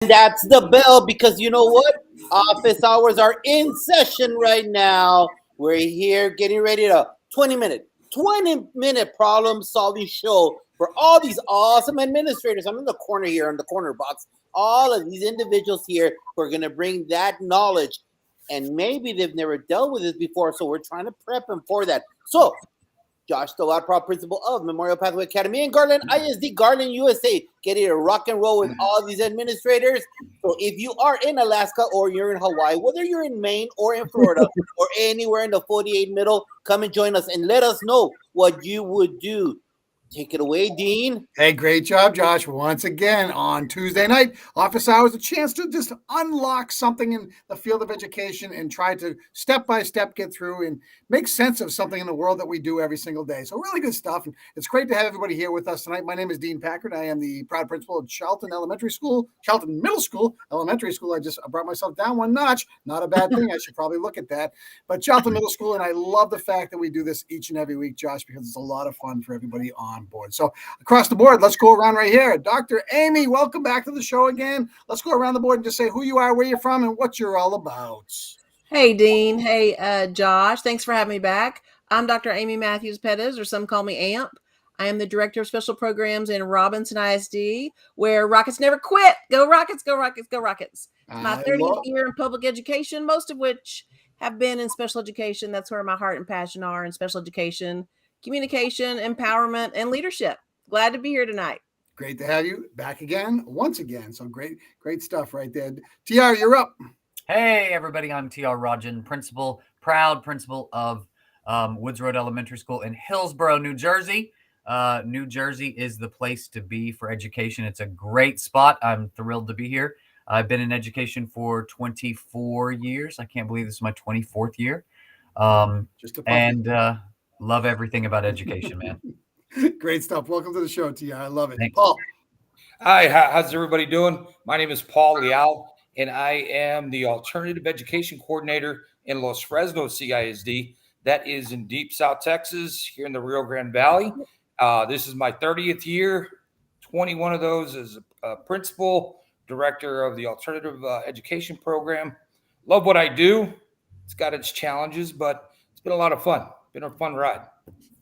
That's the bell because you know what? Office hours are in session right now. We're here getting ready to 20-minute problem solving show for all these awesome administrators. I'm in the corner here in the corner box. All of these individuals here who are going to bring that knowledge. And maybe they've never dealt with this before, so we're trying to prep them for that. So Josh Tovar, proud principal of Memorial Pathway Academy in Garland, ISD, Garland, USA, getting to rock and roll with all these administrators. So if you are in Alaska or you're in Hawaii, whether you're in Maine or in Florida or anywhere in the 48 middle, come and join us and let us know what you would do. Take it away, Dean. Hey, great job, Josh. Once again, on Tuesday night, office hours, a chance to just unlock something in the field of education and try to step by step get through and make sense of something in the world that we do every single day. So really good stuff. And it's great to have everybody here with us tonight. My name is Dean Packard. I am the proud principal of Charlton Middle School, Elementary School. I brought myself down one notch. Not a bad thing. I should probably look at that. But Charlton Middle School, and I love the fact that we do this each and every week, Josh, because it's a lot of fun for everybody on board. So across the board, let's go around right here. Dr. Amy, welcome back to the show again. Let's go around the board and just say who you are, where you're from, and what you're all about. Hey, Dean. Hey, Josh. Thanks for having me back. I'm Dr. Amy Matthews Pettis, or some call me AMP. I am the Director of Special Programs in Robinson ISD, where Rockets never quit. Go Rockets, go Rockets, go Rockets. It's my 30th year in public education, most of which have been in special education. That's where my heart and passion are, in special education, communication, empowerment, and leadership. Glad to be here tonight. Great to have you back again, once again. So great stuff right there. TR, you're up. Hey, everybody. I'm TR Rajan, proud principal of Woods Road Elementary School in Hillsborough, New Jersey. New Jersey is the place to be for education. It's a great spot. I'm thrilled to be here. I've been in education for 24 years. I can't believe this is my 24th year. Love everything about education, man. Great stuff. Welcome to the show, TR. I love it. Thanks. Paul. Hi, how's everybody doing? My name is Paul Leal, and I am the Alternative Education Coordinator in Los Fresnos CISD. That is in deep South Texas, here in the Rio Grande Valley. This is my 30th year, 21 of those as a principal, director of the Alternative Education Program. Love what I do. It's got its challenges, but it's been a lot of fun. Been a fun ride.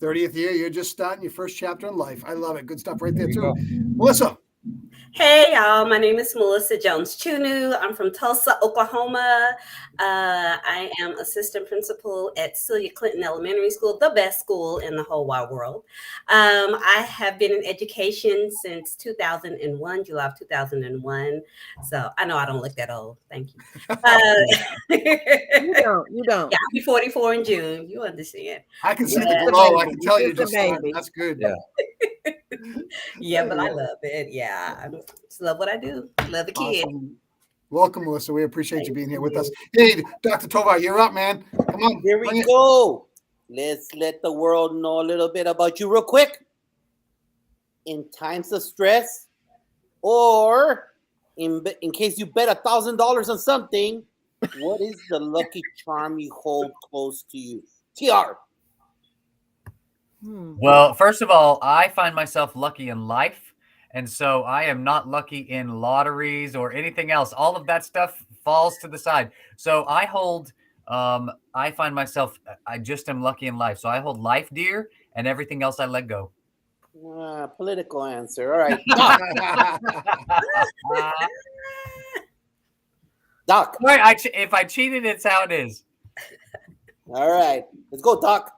30th year, you're just starting your first chapter in life. I love it. Good stuff right there, too. Melissa. Hey, y'all. My name is Melissa Jones-Chunu. I'm from Tulsa, Oklahoma. I am assistant principal at Celia Clinton Elementary School, the best school in the whole wide world. I have been in education since 2001, July of 2001. So I know I don't look that old. Thank you. You don't. Yeah, I'll be 44 in June. You understand. I can see the glow. I can tell you just that's good. Yeah. Yeah, but I love it. Yeah, I just love what I do. Love the kid. Awesome. Welcome, Melissa. We appreciate you being here with us. Hey, Dr. Tovar, you're up, man. Come on. Here we go. Let's let the world know a little bit about you real quick. In times of stress, or in case you bet $1,000 on something, what is the lucky charm you hold close to you? TR. Well, first of all, I find myself lucky in life. And so I am not lucky in lotteries or anything else. All of that stuff falls to the side. So I find myself, I just am lucky in life. So I hold life dear and everything else I let go. Political answer. All right. Doc. If I cheated, it's how it is. All right. Let's go, Doc.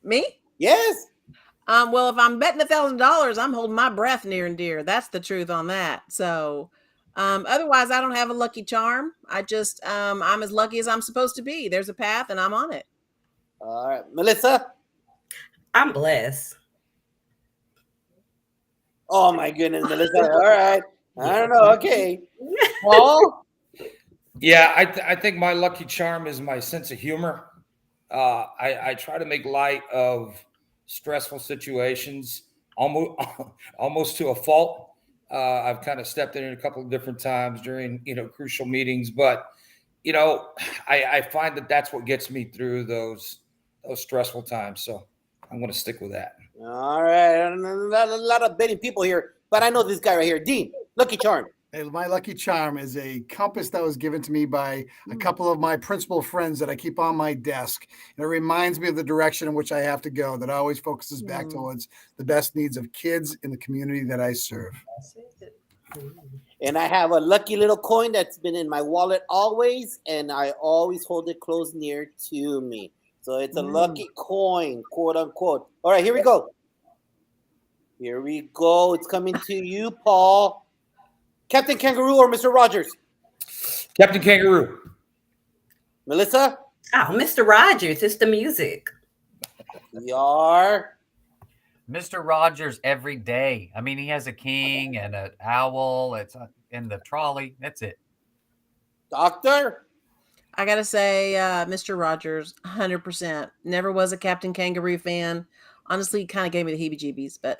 Me? Yes. Well, if I'm betting $1,000, I'm holding my breath near and dear. That's the truth on that. So, otherwise, I don't have a lucky charm. I just, I'm as lucky as I'm supposed to be. There's a path, and I'm on it. All right, Melissa. I'm blessed. Oh my goodness, Melissa. All right. I don't know. Okay. Paul. Yeah, I think my lucky charm is my sense of humor. I try to make light of stressful situations, almost to a fault. I've kind of stepped in a couple of different times during, crucial meetings, but, I find that that's what gets me through those stressful times. So I'm going to stick with that. All right. A lot of betting people here, but I know this guy right here, Dean, lucky charm. Hey, my lucky charm is a compass that was given to me by a couple of my principal friends that I keep on my desk. And it reminds me of the direction in which I have to go, that always focuses back towards the best needs of kids in the community that I serve. And I have a lucky little coin that's been in my wallet always, and I always hold it close near to me. So it's a lucky coin, quote unquote. All right, here we go. Here we go. It's coming to you, Paul. Captain Kangaroo or Mr. Rogers? Captain Kangaroo. Melissa? Oh, Mr. Rogers, it's the music. Yar. Mr. Rogers every day. I mean, he has a king and an owl. It's in the trolley. That's it. Doctor? I gotta say, Mr. Rogers, 100%. Never was a Captain Kangaroo fan. Honestly, kind of gave me the heebie-jeebies, but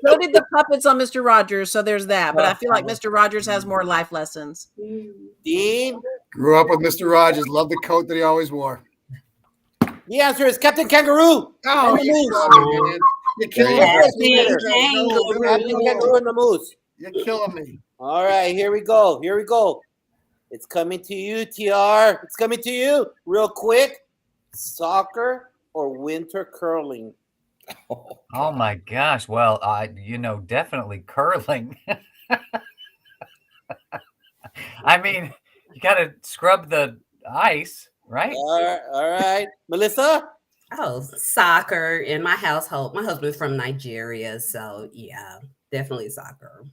so did the puppets on Mr. Rogers. So there's that. But I feel like Mr. Rogers has more life lessons. Dean? Grew up with Mr. Rogers. Loved the coat that he always wore. The answer is Captain Kangaroo. Oh, And the moose. you're killing me. Captain Kangaroo and the moose. You're killing me. All right, here we go. Here we go. It's coming to you, TR. It's coming to you real quick. Soccer or winter curling? Oh my gosh. Well, definitely curling. I mean, you got to scrub the ice, right? All right. Melissa? Oh, soccer in my household. My husband's from Nigeria, so yeah, definitely soccer.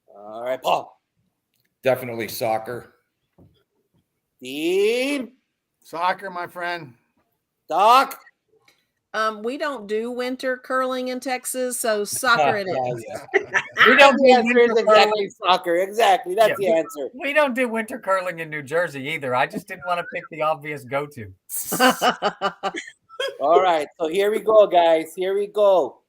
All right, Paul. Definitely soccer. Dean? Soccer, my friend. Doc? We don't do winter curling in Texas, so soccer it is. We don't The do answer is winter exactly curling. soccer. Exactly. That's Yeah, the answer. We don't do winter curling in New Jersey either. I just didn't want to pick the obvious go-to. All right. So here we go, guys. Here we go.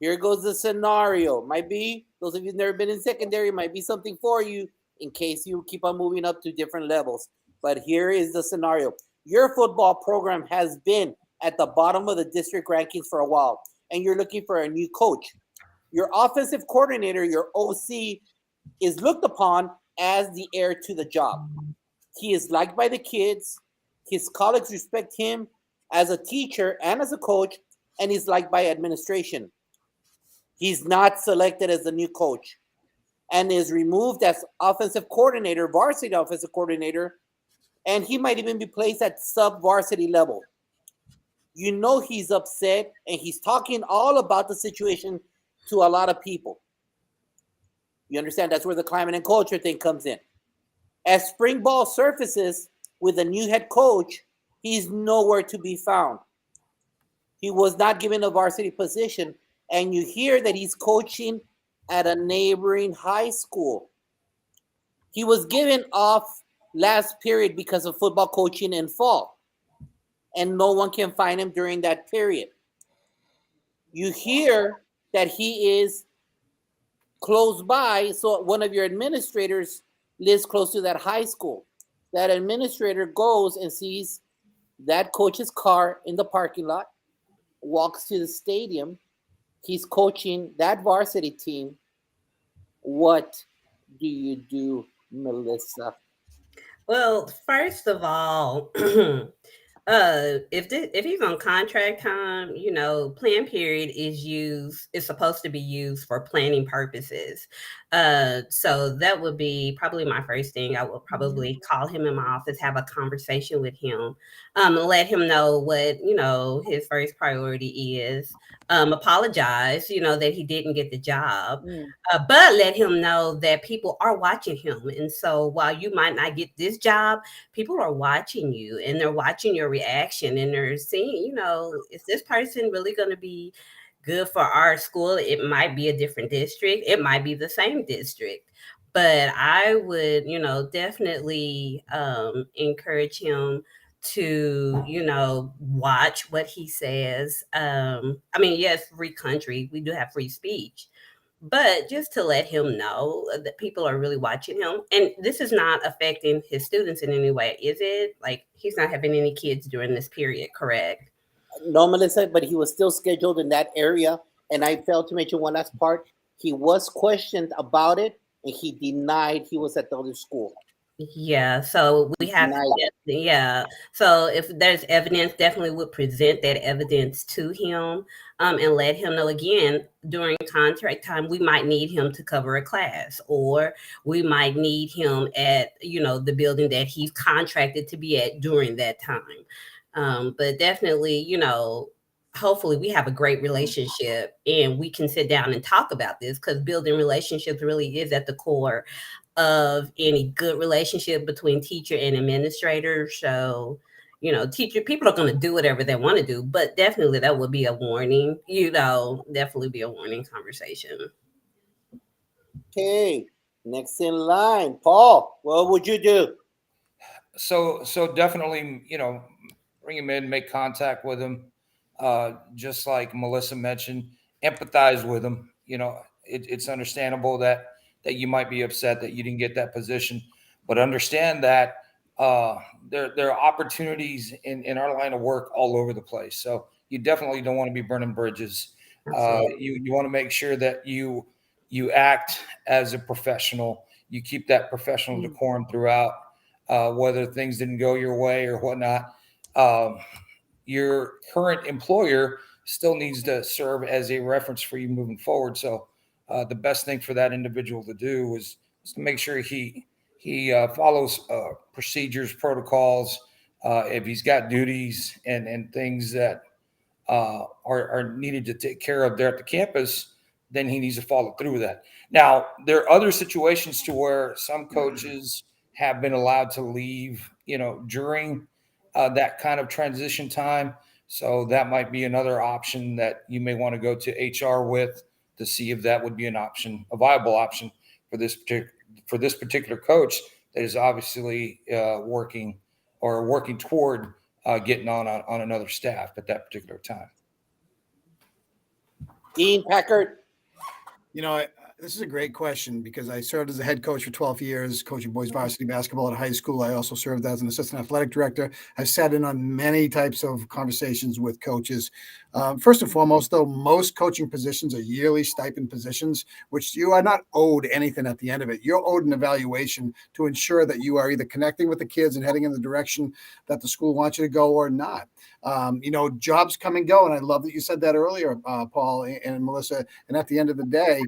Here goes the scenario. Might be, those of you who've never been in secondary, might be something for you in case you keep on moving up to different levels. But here is the scenario. Your football program has been at the bottom of the district rankings for a while, and you're looking for a new coach. Your offensive coordinator, your OC, is looked upon as the heir to the job. He is liked by the kids. His colleagues respect him as a teacher and as a coach, and he's liked by administration. He's not selected as the new coach and is removed as offensive coordinator, varsity offensive coordinator, and he might even be placed at sub-varsity level. You know he's upset, and he's talking all about the situation to a lot of people. You understand? That's where the climate and culture thing comes in. As spring ball surfaces with a new head coach, he's nowhere to be found. He was not given a varsity position, and you hear that he's coaching at a neighboring high school. He was given off last period because of football coaching in fall, and no one can find him during that period. You hear that he is close by, so one of your administrators lives close to that high school. That administrator goes and sees that coach's car in the parking lot, walks to the stadium. He's coaching that varsity team. What do you do, Melissa? Well, first of all, if he's on contract time, plan period is supposed to be used for planning purposes. So that would be probably my first thing. I would probably call him in my office, have a conversation with him, let him know what his first priority is. Apologize, that he didn't get the job, but let him know that people are watching him. And so while you might not get this job, people are watching you, and they're watching your reaction, and they're seeing, is this person really going to be good for our school? It might be a different district. It might be the same district. But I would, definitely encourage him to, watch what he says. Yes, free country. We do have free speech. But just to let him know that people are really watching him. And this is not affecting his students in any way, is it? Like, he's not having any kids during this period, correct? No, Melissa, but he was still scheduled in that area. And I failed to mention one last part. He was questioned about it, and he denied he was at the other school. Yeah, so we have Denied it. yeah. So if there's evidence, definitely would present that evidence to him, and let him know again during contract time we might need him to cover a class, or we might need him at the building that he's contracted to be at during that time. But definitely, hopefully we have a great relationship and we can sit down and talk about this, because building relationships really is at the core of any good relationship between teacher and administrator. So, teacher people are going to do whatever they want to do, but definitely that would be a warning, definitely be a warning conversation. Okay, next in line, Paul. What would you do? So definitely, bring him in, make contact with him. Just like Melissa mentioned, empathize with him. It's understandable that you might be upset that you didn't get that position, but understand that there are opportunities in our line of work all over the place. So you definitely don't want to be burning bridges. You want to make sure that you act as a professional. You keep that professional decorum throughout, whether things didn't go your way or whatnot. Your current employer still needs to serve as a reference for you moving forward. So the best thing for that individual to do is to make sure he follows procedures, protocols. If he's got duties and things that are needed to take care of there at the campus, then he needs to follow through with that. Now, there are other situations to where some coaches have been allowed to leave, during that kind of transition time. So that might be another option that you may want to go to HR with to see if that would be an option, a viable option for this particular coach that is obviously working toward getting on another staff at that particular time. Dean Packard. This is a great question because I served as a head coach for 12 years, coaching boys varsity basketball at high school. I also served as an assistant athletic director. I've sat in on many types of conversations with coaches. First and foremost, though, most coaching positions are yearly stipend positions, which you are not owed anything at the end of it. You're owed an evaluation to ensure that you are either connecting with the kids and heading in the direction that the school wants you to go or not. Jobs come and go. And I love that you said that earlier, Paul and Melissa. And at the end of the day,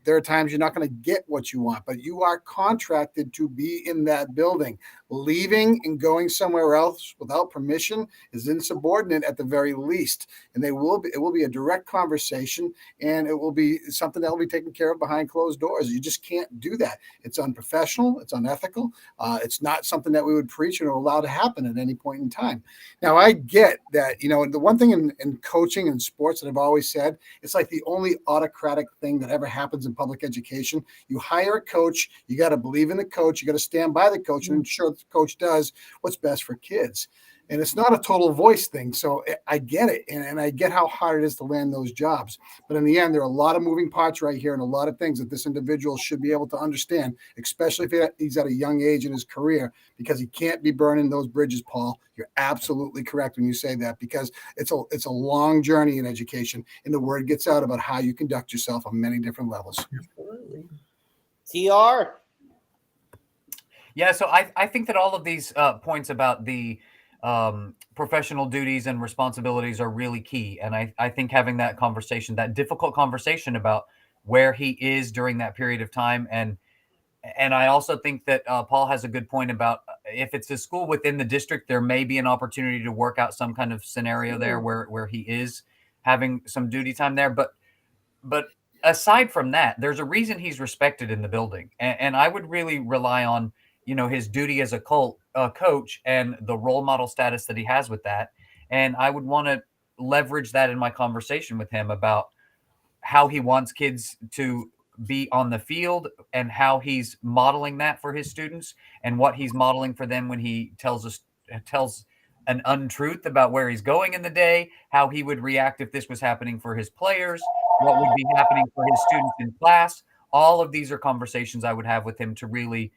there are times you're not going to get what you want, but you are contracted to be in that building. Leaving and going somewhere else without permission is insubordinate at the very least. And it will be a direct conversation, and it will be something that will be taken care of behind closed doors. You just can't do that. It's unprofessional. It's unethical. It's not something that we would preach or allow to happen at any point in time. Now, I get that, the one thing in coaching and sports that I've always said, it's like the only autocratic thing that ever happens in public education. You hire a coach, you got to believe in the coach, you got to stand by the coach and ensure that the coach does what's best for kids. And it's not a total voice thing. So I get it. And I get how hard it is to land those jobs. But in the end, there are a lot of moving parts right here and a lot of things that this individual should be able to understand, especially if he's at a young age in his career, because he can't be burning those bridges, Paul. You're absolutely correct when you say that, because it's a long journey in education, and the word gets out about how you conduct yourself on many different levels. Absolutely. TR. Yeah, so I think that all of these points about the professional duties and responsibilities are really key. And I think having that conversation, that difficult conversation about where he is during that period of time. And I also think that Paul has a good point about if it's a school within the district, there may be an opportunity to work out some kind of scenario there where he is having some duty time there. But aside from that, there's a reason he's respected in the building. And I would really rely on, his duty as a coach and the role model status that he has with that. And I would want to leverage that in my conversation with him about how he wants kids to be on the field and how he's modeling that for his students and what he's modeling for them when he tells an untruth about where he's going in the day, how he would react if this was happening for his players, what would be happening for his students in class. All of these are conversations I would have with him to really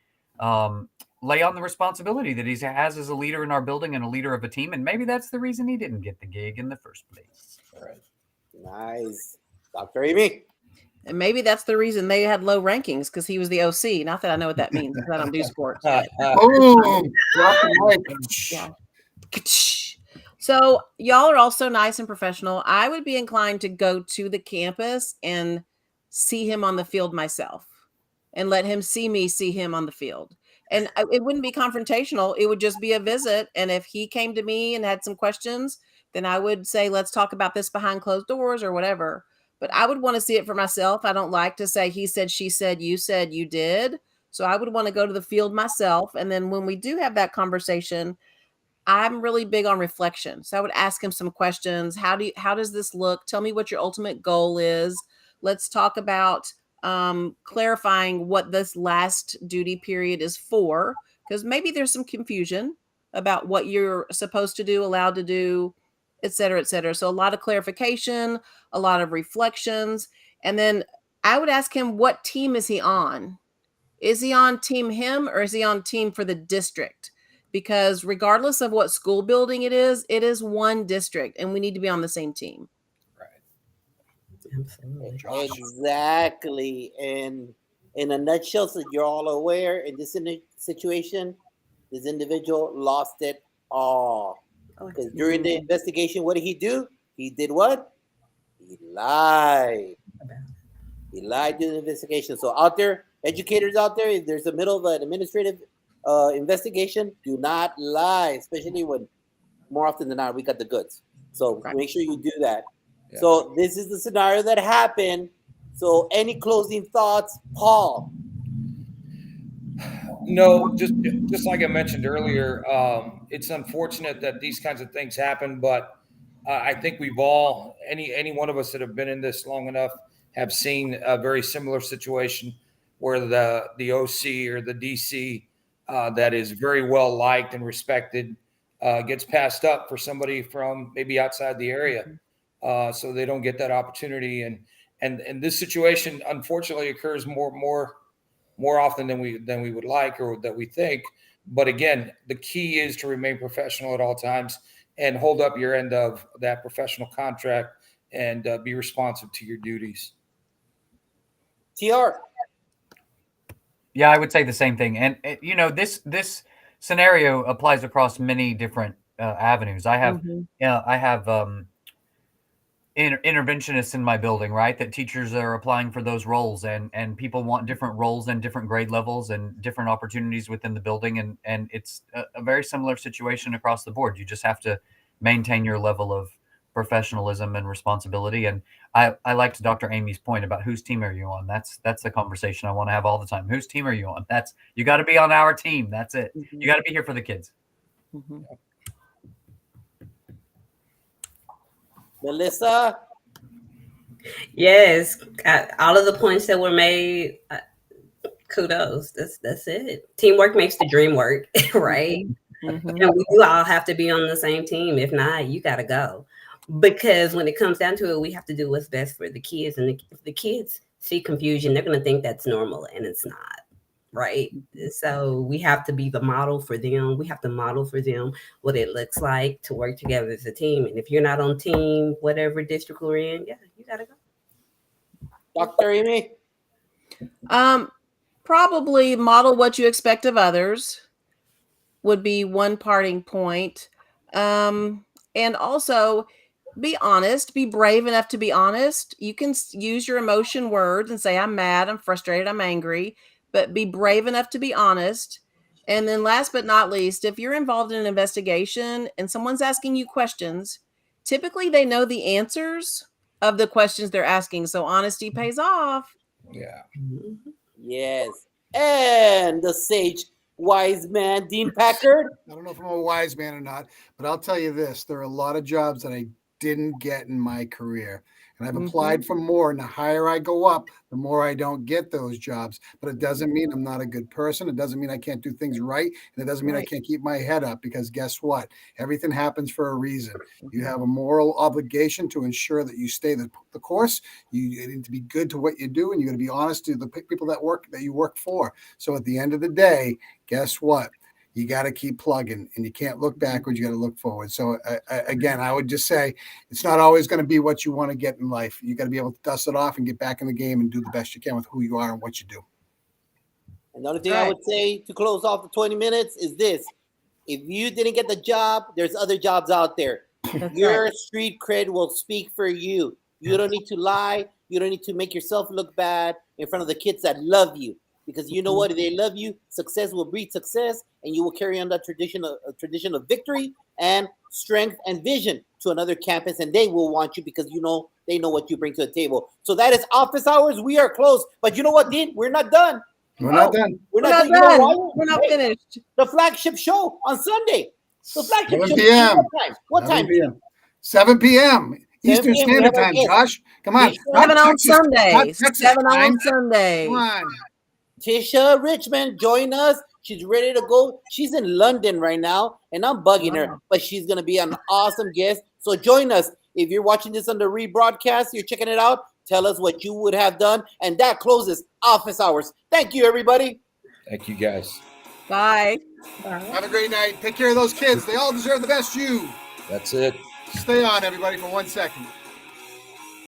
lay on the responsibility that he has as a leader in our building and a leader of a team. And maybe that's the reason he didn't get the gig in the first place. All right. Nice. Dr. Amy. And maybe that's the reason they had low rankings, because he was the OC. Not that I know what that means, because I don't do sports. But Boom! Drop the mic. yeah. So y'all are all so nice and professional. I would be inclined to go to the campus and see him on the field myself, and let him see him on the field. And it wouldn't be confrontational. It would just be a visit. And if he came to me and had some questions, then I would say, let's talk about this behind closed doors or whatever. But I would want to see it for myself. I don't like to say he said, she said, you did. So I would want to go to the field myself. And then when we do have that conversation, I'm really big on reflection. So I would ask him some questions. How does this look? Tell me what your ultimate goal is. Let's talk about clarifying what this last duty period is for, because maybe there's some confusion about what you're supposed to do, allowed to do, et cetera, et cetera. So a lot of clarification, a lot of reflections. And then I would ask him, what team is he on? Is he on team him, or is he on team for the district? Because regardless of what school building it is one district, and we need to be on the same team. Absolutely. Exactly. And in a nutshell, so you're all aware, in this situation, this individual lost it all. Because during the investigation, what did he do? He did what? He lied. He lied during the investigation. So out there, educators out there, if there's a middle of an administrative investigation, do not lie, especially when more often than not we got the goods. So make sure you do that. Yeah. So this is the scenario that happened. So any closing thoughts, Paul? No, just like I mentioned earlier, it's unfortunate that these kinds of things happen, but I think we've all, any one of us that have been in this long enough, have seen a very similar situation where the OC or the DC that is very well liked and respected gets passed up for somebody from maybe outside the area. So they don't get that opportunity, and this situation unfortunately occurs more often than we would like or that we think. But again, the key is to remain professional at all times and hold up your end of that professional contract and be responsive to your duties. TR. Yeah, I would say the same thing, and you know, this scenario applies across many different avenues. I have, interventionists in my building, right? That teachers are applying for those roles, and people want different roles and different grade levels and different opportunities within the building. And it's a very similar situation across the board. You just have to maintain your level of professionalism and responsibility. And I liked Dr. Amy's point about whose team are you on? That's the conversation I want to have all the time. Whose team are you on? You got to be on our team. That's it. Mm-hmm. You got to be here for the kids. Mm-hmm. Melissa? Yes, all of the points that were made, kudos. That's it. Teamwork makes the dream work, right? Mm-hmm. And we do all have to be on the same team. If not, you got to go. Because when it comes down to it, we have to do what's best for the kids. And if the kids see confusion, they're going to think that's normal, and it's not. Right. So we have to be the model for them. We have to model for them what it looks like to work together as a team. And if you're not on team, whatever district we're in, yeah, you got to go. Dr. Amy? Probably model what you expect of others would be one parting point. And also be honest, be brave enough to be honest. You can use your emotion words and say, I'm mad, I'm frustrated, I'm angry. But be brave enough to be honest. And then last but not least, if you're involved in an investigation and someone's asking you questions, typically they know the answers of the questions they're asking. So honesty pays off. Yeah. Yes. And the sage wise man, Dean Packard. I don't know if I'm a wise man or not, but I'll tell you this. There are a lot of jobs that I didn't get in my career. And I've applied for more, and the higher I go up, the more I don't get those jobs. But it doesn't mean I'm not a good person. It doesn't mean I can't do things right. And it doesn't mean I can't keep my head up, because guess what? Everything happens for a reason. You have a moral obligation to ensure that you stay the course. You need to be good to what you do, and you're going to be honest to the people that you work for. So at the end of the day, guess what? you got to keep plugging, and you can't look backwards. You got to look forward. So again, I would just say it's not always going to be what you want to get in life. You got to be able to dust it off and get back in the game and do the best you can with who you are and what you do. And the only thing I would say to close off the 20 minutes is this. If you didn't get the job, there's other jobs out there. Your street cred will speak for you. You don't need to lie. You don't need to make yourself look bad in front of the kids that love you. Because you know what? If they love you, success will breed success, and you will carry on that tradition of victory and strength and vision to another campus, and they will want you because they know what you bring to the table. So that is office hours. We are closed. But you know what, Dean? We're not done. We're not done. We're We're not not done. done. We're not finished. The flagship show on Sunday. The flagship 7 show. p.m. What time? 7 p.m. 7 p.m. Eastern 7 p.m. Standard we have our Time. guest. Josh, come on. Not 7 on Texas- not Sunday. Texas 7 on time. Sunday. Come on. Tisha Richmond, join us. She's ready to go. She's in London right now, and I'm bugging her, but she's going to be an awesome guest. So join us. If you're watching this on the rebroadcast, you're checking it out, tell us what you would have done. And that closes office hours. Thank you, everybody. Thank you, guys. Bye. Have a great night. Take care of those kids. They all deserve the best you. That's it. Stay on, everybody, for 1 second.